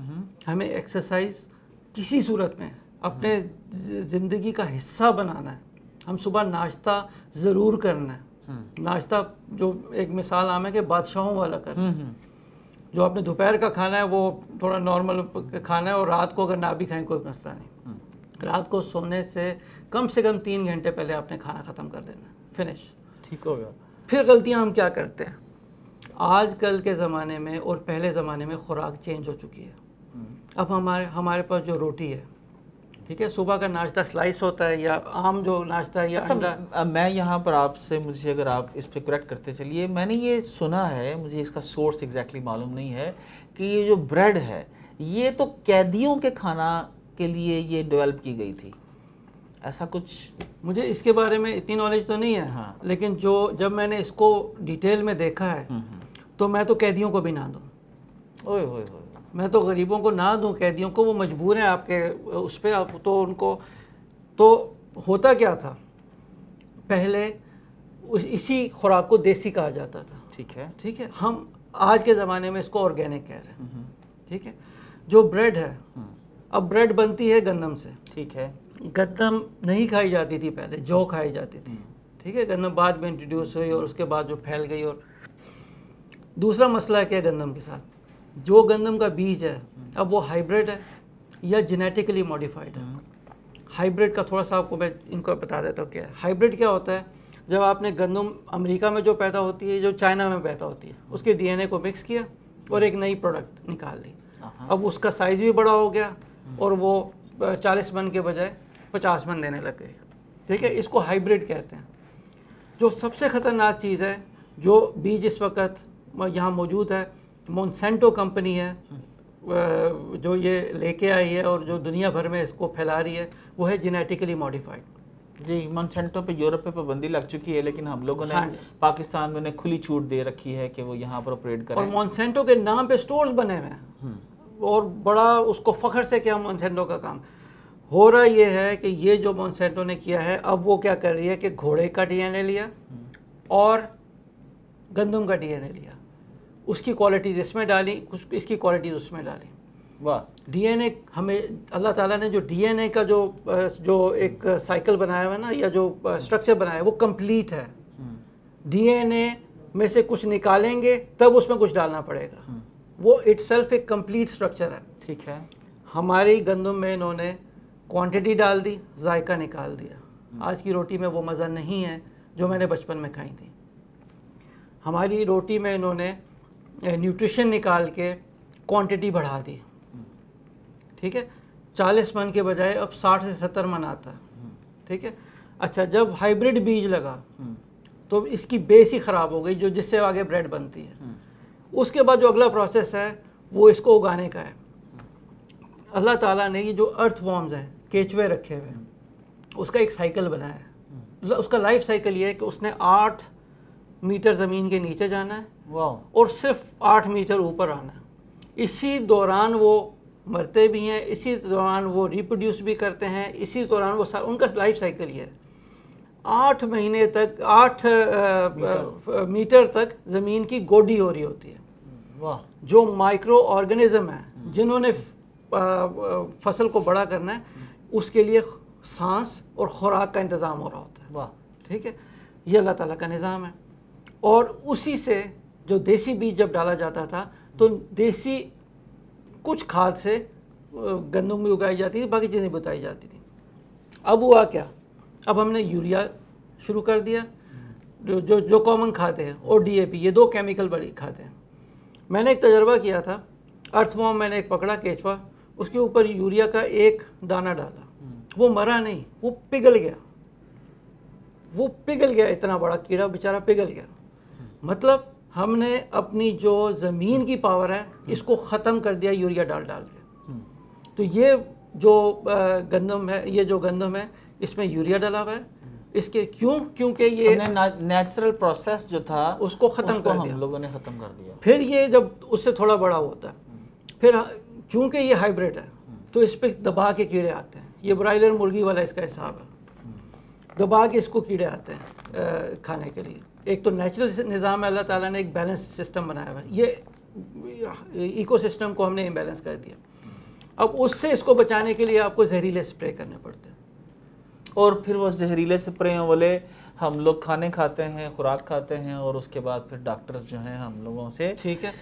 हमें एक्सरसाइज किसी सूरत में अपने ज़िंदगी का हिस्सा बनाना है। हम सुबह नाश्ता ज़रूर करना है। नाश्ता जो एक मिसाल आम है कि बादशाहों वाला करना है। जो आपने दोपहर का खाना है वो थोड़ा नॉर्मल खाना है, और रात को अगर ना भी खाएं कोई मसला नहीं। रात को सोने से कम 3 घंटे पहले आपने खाना ख़त्म कर देना है, फिनिश, ठीक हो गया। फिर गलतियां हम क्या करते हैं आजकल के ज़माने में और पहले ज़माने में, खुराक चेंज हो चुकी है। अब हमारे पास जो रोटी है, ठीक है, सुबह का नाश्ता स्लाइस होता है या आम जो नाश्ता है या अच्छा, मैं यहाँ पर आपसे, मुझे अगर आप इस पर करेक्ट करते चलिए, मैंने ये सुना है, मुझे इसका सोर्स एग्जैक्टली मालूम नहीं है, कि ये जो ब्रेड है ये तो कैदियों के खाना के लिए ये डेवलप की गई थी, ऐसा कुछ? मुझे इसके बारे में इतनी नॉलेज तो नहीं है। हाँ। लेकिन जब मैंने इसको डिटेल में देखा है तो मैं तो कैदियों को भी ना दूँ, ओए मैं तो गरीबों को ना दूं, कैदियों को, वो मजबूर हैं आपके उस पर, आप तो उनको, तो होता क्या था पहले इसी खुराक को देसी कहा जाता था। ठीक है, हम आज के ज़माने में इसको ऑर्गेनिक कह रहे हैं। ठीक है, जो ब्रेड है, अब ब्रेड बनती है गंदम से। ठीक है, गंदम नहीं खाई जाती थी पहले, जौ खाई जाती थी। ठीक है, गंदम बाद में इंट्रोड्यूस हुई और उसके बाद जो फैल गई। और दूसरा मसला है क्या गंदम के साथ, जो गंदम का बीज है अब वो हाइब्रिड है या जेनेटिकली मॉडिफाइड है। हाइब्रिड का थोड़ा सा आपको मैं इनको बता देता हूँ क्या है। हाइब्रिड क्या होता है, जब आपने गंदम अमेरिका में जो पैदा होती है, जो चाइना में पैदा होती है, उसके DNA को मिक्स किया और एक नई प्रोडक्ट निकाल ली। अब उसका साइज़ भी बड़ा हो गया और वो 40 मन के बजाय 50 मन देने लग गई। ठीक है, इसको हाइब्रिड कहते हैं। जो सबसे ख़तरनाक चीज़ है, जो बीज इस वक्त यहाँ मौजूद है, मोनसेंटो कंपनी है जो ये लेके आई है और जो दुनिया भर में इसको फैला रही है, वो है जेनेटिकली मॉडिफाइड। जी, मोंसेंटो पे यूरोप पे पाबंदी लग चुकी है, लेकिन हम लोगों ने हाँ। पाकिस्तान में उन्हें खुली छूट दे रखी है कि वो यहाँ पर ऑपरेट और करें। मोंसेंटो के नाम पे स्टोर्स बने हुए हैं और बड़ा उसको फ़ख्र से किया मोंसेंटो का काम। हो रहा ये है कि ये जो मोंसेंटो ने किया है, अब वो क्या कर रही है कि घोड़े का डीएनए लिया और गंदम का डीएनए लिया, उसकी क्वालिटीज़ इसमें डाली, इसकी क्वालिटीज़ उसमें डाली। वाह। डीएनए हमें अल्लाह ताला ने जो डीएनए का जो एक साइकिल बनाया हुआ है ना, या जो स्ट्रक्चर बनाया है, वो कंप्लीट है। डीएनए में से कुछ निकालेंगे तब उसमें कुछ डालना पड़ेगा, वो इटसेल्फ एक कंप्लीट स्ट्रक्चर है। ठीक है। हमारी गंदम में इन्होंने क्वांटिटी डाल दी, जायका निकाल दिया। आज की रोटी में वो मज़ा नहीं है जो मैंने बचपन में खाई थी। हमारी रोटी में इन्होंने न्यूट्रिशन निकाल के क्वांटिटी बढ़ा दी। ठीक है, 40 मन के बजाय अब 60 से 70 मन आता है। ठीक है, अच्छा, जब हाइब्रिड बीज लगा तो इसकी बेस ही ख़राब हो गई, जो जिससे आगे ब्रेड बनती है। उसके बाद जो अगला प्रोसेस है वो इसको उगाने का है। अल्लाह ताला ने ये जो अर्थ वॉर्म्स हैं, केचुए रखे हुए हैं, उसका एक साइकिल बनाया है। उसका लाइफ साइकिल ये है कि उसने 8 मीटर ज़मीन के नीचे जाना है और सिर्फ 8 मीटर ऊपर आना है। इसी दौरान वो मरते भी हैं, इसी दौरान वो रिप्रोड्यूस भी करते हैं, इसी दौरान वो उनका लाइफ साइकिल ये है। 8 महीने तक 8 मीटर तक ज़मीन की गोडी हो रही होती है। वाह। जो माइक्रो ऑर्गेनिज्म है जिन्होंने फसल को बड़ा करना है, उसके लिए सांस और खुराक का इंतज़ाम हो रहा होता है। वाह। ठीक है, ये अल्लाह ताला का निज़ाम है। और उसी से जो देसी बीज जब डाला जाता था तो देसी कुछ खाद से गंदम भी उगाई जाती थी, बाकी चीज़ें बताई जाती थी। अब हुआ क्या, अब हमने यूरिया शुरू कर दिया, जो कॉमन खाद है, और डीएपी, ये 2 केमिकल बड़ी खाद हैं। मैंने एक तजर्बा किया था, अर्थवॉर्म मैंने एक पकड़ा, केचुआ, उसके ऊपर यूरिया का एक दाना डाला, वो मरा नहीं, वो पिघल गया। वो पिघल गया, इतना बड़ा कीड़ा बेचारा पिघल गया। मतलब हमने अपनी जो ज़मीन की पावर है इसको ख़त्म कर दिया यूरिया डाल डाल के। तो ये जो गंदम है, ये जो गंदम है इसमें यूरिया डाला हुआ है। इसके क्योंकि ये नेचुरल प्रोसेस जो था उसको ख़त्म कर दिया, हम लोगों ने ख़त्म कर दिया। फिर ये जब उससे थोड़ा बड़ा होता है, फिर चूँकि ये हाइब्रिड है तो इस पर दबा के कीड़े आते हैं। ये ब्रायलर मुर्गी वाला इसका हिसाब है, दबा के इसको कीड़े आते हैं खाने के लिए। एक तो नेचुरल निज़ाम है, अल्लाह ताला ने एक बैलेंस सिस्टम बनाया हुआ है, ये इकोसिस्टम को हमने इम्बैलेंस कर दिया। अब उससे इसको बचाने के लिए आपको जहरीले स्प्रे करने पड़ते हैं, और फिर वो जहरीले स्प्रे वाले हम लोग खाने खाते हैं, खुराक खाते हैं, और उसके बाद फिर डॉक्टर्स जो हैं हम लोगों से, ठीक है,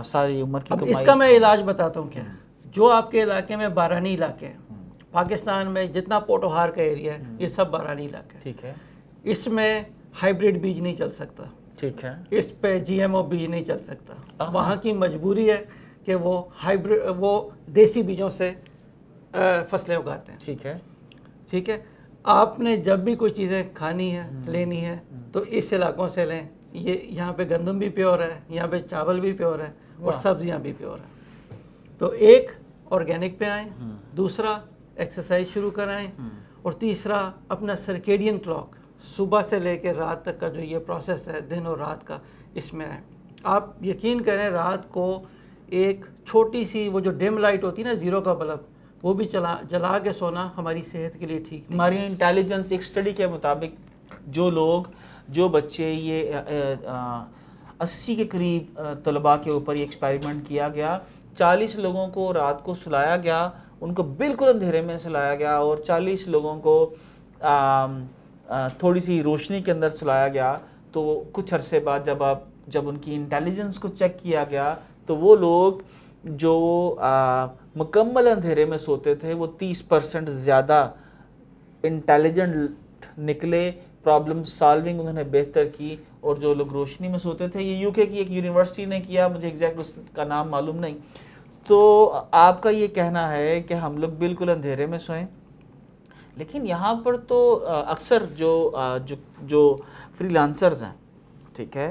सारी उम्र की अब कमाई। इसका मैं इलाज बताता हूँ क्या है। जो आपके इलाके में बारानी इलाके हैं, पाकिस्तान में जितना पोटोहार का एरिया है ये सब बारानी इलाका है। ठीक है, इसमें हाइब्रिड बीज नहीं चल सकता, ठीक है, इस पे जीएमओ बीज नहीं चल सकता। वहाँ की मजबूरी है कि वो देसी बीजों से फसलें उगाते हैं। ठीक है, ठीक है, आपने जब भी कोई चीज़ें खानी है, लेनी है, तो इस इलाकों से लें। ये यहाँ पे गंदम भी प्योर है, यहाँ पे चावल भी प्योर है, और सब्जियाँ भी प्योर है। तो एक, ऑर्गेनिक पे आएँ, दूसरा एक्सरसाइज शुरू कराएं, और तीसरा अपना सर्केडियन क्लॉक, सुबह से लेकर रात तक का जो ये प्रोसेस है दिन और रात का, इसमें है। आप यकीन करें, रात को एक छोटी सी वो जो डिम लाइट होती है ना, ज़ीरो का बल्ब, वो भी जला के सोना हमारी सेहत के लिए ठीक नहीं। हमारी इंटेलिजेंस, एक स्टडी के मुताबिक जो बच्चे ये 80 के करीब तलबा के ऊपर ये एक्सपेरिमेंट किया गया, 40 लोगों को रात को सुलाया गया, उनको बिल्कुल अंधेरे में सुलाया गया, और 40 लोगों को थोड़ी सी रोशनी के अंदर सुलाया गया। तो कुछ अरसे बाद जब उनकी इंटेलिजेंस को चेक किया गया, तो वो लोग जो मुकम्मल अंधेरे में सोते थे वो 30% ज़्यादा इंटेलिजेंट निकले, प्रॉब्लम सॉल्विंग उन्होंने बेहतर की। और जो लोग रोशनी में सोते थे, ये यूके की एक यूनिवर्सिटी ने किया, मुझे एग्जैक्ट उसका नाम मालूम नहीं। तो आपका ये कहना है कि हम लोग बिल्कुल अंधेरे में सोएं, लेकिन यहाँ पर तो अक्सर जो फ्रीलांसर्स हैं, ठीक है,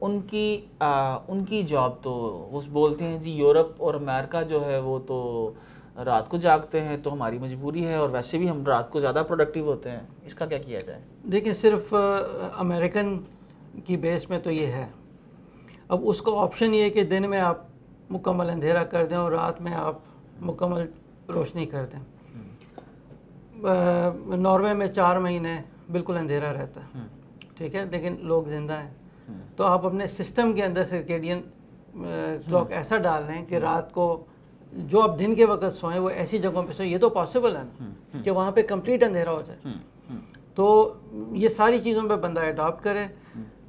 उनकी जॉब तो वो बोलते हैं जी यूरोप और अमेरिका जो है वो तो रात को जागते हैं तो हमारी मजबूरी है, और वैसे भी हम रात को ज़्यादा प्रोडक्टिव होते हैं, इसका क्या किया जाए? देखिए, सिर्फ अमेरिकन की बेस में तो ये है। अब उसका ऑप्शन ये है कि दिन में आप मुकम्मल अंधेरा कर दें और रात में आप मुकम्मल रोशनी कर दें। नॉर्वे में 4 महीने बिल्कुल अंधेरा रहता है, ठीक है, लेकिन लोग ज़िंदा हैं। तो आप अपने सिस्टम के अंदर सर्केडियन क्लॉक ऐसा डाल लें कि रात को जो आप दिन के वक्त सोएं वो ऐसी जगहों पे सोएं। ये तो पॉसिबल है ना कि वहाँ पे कंप्लीट अंधेरा हो जाए। तो ये सारी चीज़ों पे बंदा अडॉप्ट करे।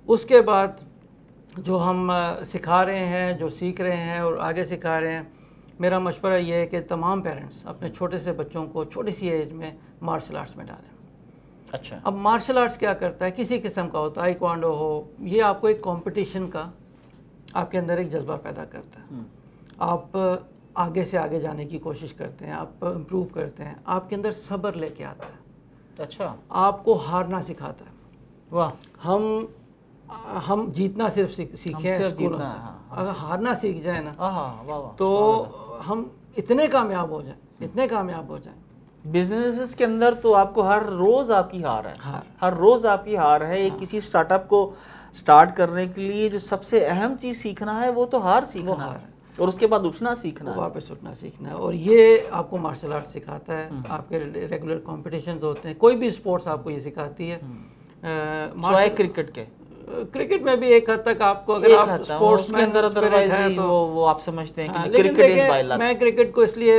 उसके बाद जो हम सिखा रहे हैं, जो सीख रहे हैं और आगे सिखा रहे हैं, मेरा मशवरा ये है कि तमाम पेरेंट्स अपने छोटे से बच्चों को छोटी सी एज में मार्शल आर्ट्स में डालें। अच्छा। अब मार्शल आर्ट्स क्या करता है, किसी किस्म का हो, ताइक्वांडो हो, ये आपको एक कंपटीशन का आपके अंदर एक जज्बा पैदा करता है। आप आगे से आगे जाने की कोशिश करते हैं, आप इम्प्रूव करते हैं, आपके अंदर सब्र लेके आता है। अच्छा। आपको हारना सिखाता है। वाह। हम जीतना सिर्फ सीखे हैं स्कूलों से। अगर हारना सीख जाए ना तो हम इतने कामयाब हो जाएं। बिजनेसेस के अंदर तो आपको हर रोज आपकी हार है, हर रोज आपकी हार है। एक किसी स्टार्टअप को स्टार्ट करने के लिए जो सबसे अहम चीज सीखना है वो तो हार सीखना है, और उसके बाद उठना सीखना है, वापस उठना सीखना है। और ये आपको मार्शल आर्ट सिखाता है। आपके रेगुलर कॉम्पिटिशन्स होते हैं, कोई भी स्पोर्ट्स आपको ये सिखाती है। क्रिकेट में भी एक हद तक आपको, अगर आप स्पोर्ट्स में अंदर है तो वो आप समझते हैं कि लेकिन देखिए, मैं क्रिकेट को इसलिए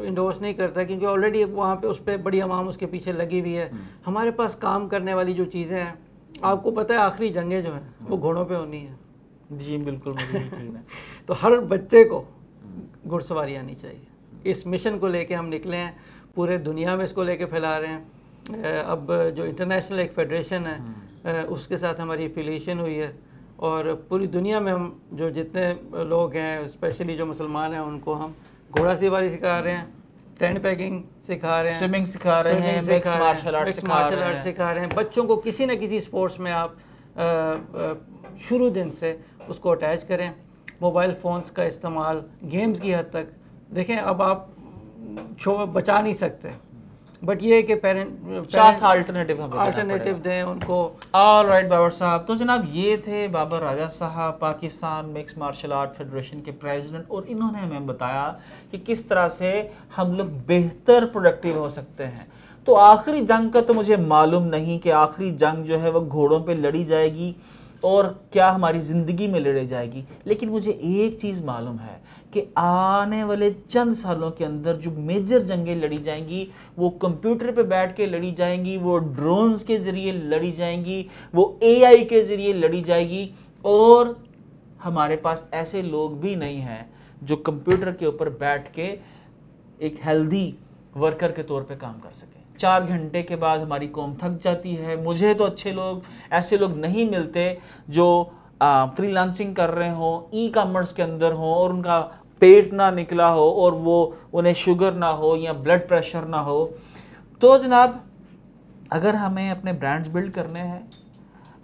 इंडोर्स नहीं करता क्योंकि ऑलरेडी वहाँ पे उस पर बड़ी आवाम उसके पीछे लगी हुई है। हमारे पास काम करने वाली जो चीज़ें हैं, आपको पता है आखिरी जंगें जो हैं वो घोड़ों पे होनी है। जी बिल्कुल, मुझे यकीन है। तो हर बच्चे को घुड़सवारी आनी चाहिए। इस मिशन को लेके हम निकले हैं, पूरे दुनिया में इसको लेके फैला रहे हैं। अब जो इंटरनेशनल एक फेडरेशन है उसके साथ हमारी एफिलिएशन हुई है, और पूरी दुनिया में हम जो जितने लोग हैं, स्पेशली जो मुसलमान हैं, उनको हम घोड़ा सवारी सिखा रहे हैं, टेंट पैकिंग सिखा रहे हैं, स्विमिंग सिखा रहे हैं, मिक्स मार्शल आर्ट सिखा रहे हैं। बच्चों को किसी न किसी स्पोर्ट्स में आप शुरू दिन से उसको अटैच करें। मोबाइल फ़ोन्स का इस्तेमाल गेम्स की हद तक देखें। अब आप बचा नहीं सकते, बट ये कि पेरेंट अल्टरनेटिव दें उनको। ऑल राइट बाबर साहब। तो जनाब ये थे Babar Raja Sahab, Pakistan mix martial art federation के प्रेसिडेंट, और इन्होंने हमें बताया कि किस तरह से हम लोग बेहतर प्रोडक्टिव हो सकते हैं। तो आखिरी जंग का तो मुझे मालूम नहीं कि आखिरी जंग जो है वो घोड़ों पे लड़ी जाएगी और क्या हमारी ज़िंदगी में लड़ी जाएगी, लेकिन मुझे एक चीज़ मालूम है कि आने वाले चंद सालों के अंदर जो मेजर जंगें लड़ी जाएंगी वो कंप्यूटर पे बैठ के लड़ी जाएंगी, वो ड्रोन्स के ज़रिए लड़ी जाएंगी, वो AI के ज़रिए लड़ी जाएगी, और हमारे पास ऐसे लोग भी नहीं हैं जो कंप्यूटर के ऊपर बैठ के एक हेल्दी वर्कर के तौर पे काम कर सकें। 4 घंटे के बाद हमारी कौम थक जाती है। मुझे तो ऐसे लोग नहीं मिलते जो फ्रीलांसिंग कर रहे हो, ई-कॉमर्स के अंदर हो, और उनका पेट ना निकला हो और वो उन्हें शुगर ना हो या ब्लड प्रेशर ना हो। तो जनाब, अगर हमें अपने ब्रांड्स बिल्ड करने हैं,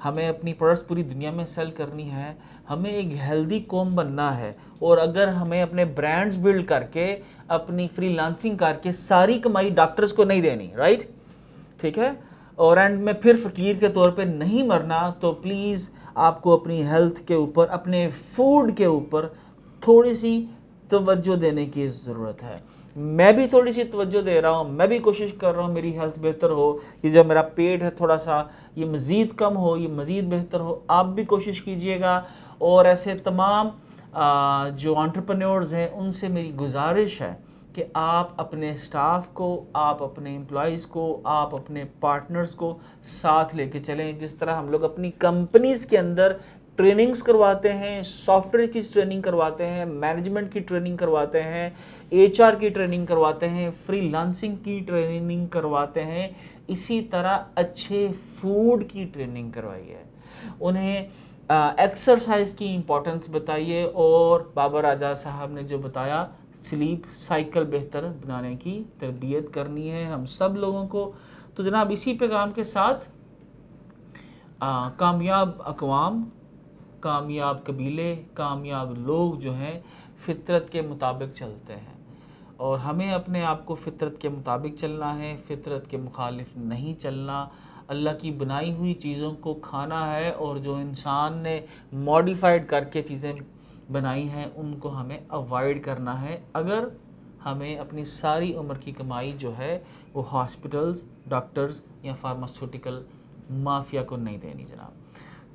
हमें अपनी प्रोडक्ट्स पूरी दुनिया में सेल करनी है, हमें एक हेल्दी कौम बनना है, और अगर हमें अपने ब्रांड्स बिल्ड करके अपनी फ्रीलांसिंग करके सारी कमाई डॉक्टर्स को नहीं देनी, राइट, ठीक है, और एंड में फिर फकीर के तौर पे नहीं मरना, तो प्लीज़ आपको अपनी हेल्थ के ऊपर, अपने फूड के ऊपर थोड़ी सी तवज्जो देने की ज़रूरत है। मैं भी थोड़ी सी तवज्जो दे रहा हूँ, मैं भी कोशिश कर रहा हूँ मेरी हेल्थ बेहतर हो, कि जब मेरा पेट है थोड़ा सा ये मज़ीद कम हो, ये मज़ीद बेहतर हो। आप भी कोशिश कीजिएगा, और ऐसे तमाम जो एंटरप्रेन्योर्स हैं उनसे मेरी गुजारिश है कि आप अपने स्टाफ को, आप अपने एम्प्लॉयज़ को, आप अपने पार्टनर्स को साथ लेके चलें। जिस तरह हम लोग अपनी कंपनीज़ के अंदर ट्रेनिंग्स करवाते हैं, सॉफ्टवेयर की ट्रेनिंग करवाते हैं, मैनेजमेंट की ट्रेनिंग करवाते हैं, HR की ट्रेनिंग करवाते हैं, फ्रीलांसिंग की ट्रेनिंग करवाते हैं, इसी तरह अच्छे फूड की ट्रेनिंग करवाइए, उन्हें एक्सरसाइज की इम्पोर्टेंस बताइए, और बाबर राजा साहब ने जो बताया स्लीप साइकिल बेहतर बनाने की तरबियत करनी है हम सब लोगों को। तो जनाब, इसी पैगाम के साथ कामयाब अक़वाम, कामयाब कबीले, कामयाब लोग जो हैं फितरत के मुताबिक चलते हैं, और हमें अपने आप को फितरत के मुताबिक चलना है, फितरत के मुखालिफ नहीं चलना। अल्लाह की बनाई हुई चीज़ों को खाना है और जो इंसान ने मॉडिफाइड करके चीज़ें बनाई हैं उनको हमें अवॉइड करना है, अगर हमें अपनी सारी उम्र की कमाई जो है वो हॉस्पिटल्स, डॉक्टर्स या फार्मास्यूटिकल माफिया को नहीं देनी जनाब।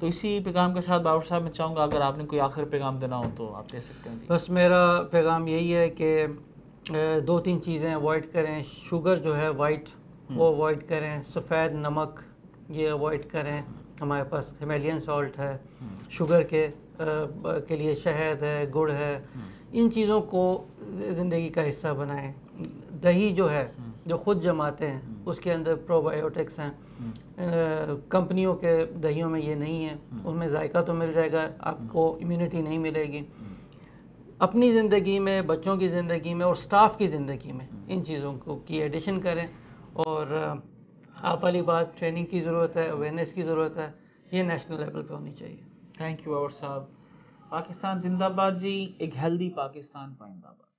तो इसी पैगाम के साथ बाबर साहब मैं चाहूँगा अगर आपने कोई आखिर पैगाम देना हो तो आप दे सकते हैं जी। बस मेरा पैगाम यही है कि 2-3 चीज़ें अवॉइड करें। शुगर जो है वाइट वो अवॉइड करें, सफ़ेद नमक ये अवॉइड करें। हमारे पास हिमालयन सॉल्ट है, शुगर के लिए शहद है, गुड़ है, इन चीज़ों को ज़िंदगी का हिस्सा बनाएं। दही जो है जो ख़ुद जमाते हैं उसके अंदर प्रोबायोटिक्स हैं, कंपनियों के दहियों में ये नहीं है। उनमें जायका तो मिल जाएगा, आपको इम्यूनिटी नहीं मिलेगी। अपनी ज़िंदगी में, बच्चों की ज़िंदगी में और स्टाफ की ज़िंदगी में इन चीज़ों को की एडिशन करें। और आप वाली बात, ट्रेनिंग की ज़रूरत है, अवेयरनेस की ज़रूरत है, ये नेशनल लेवल पे होनी चाहिए। थैंक यू बाबर साहब। पाकिस्तान जिंदाबाद जी, एक हेल्दी पाकिस्तान पाइंदाबाद।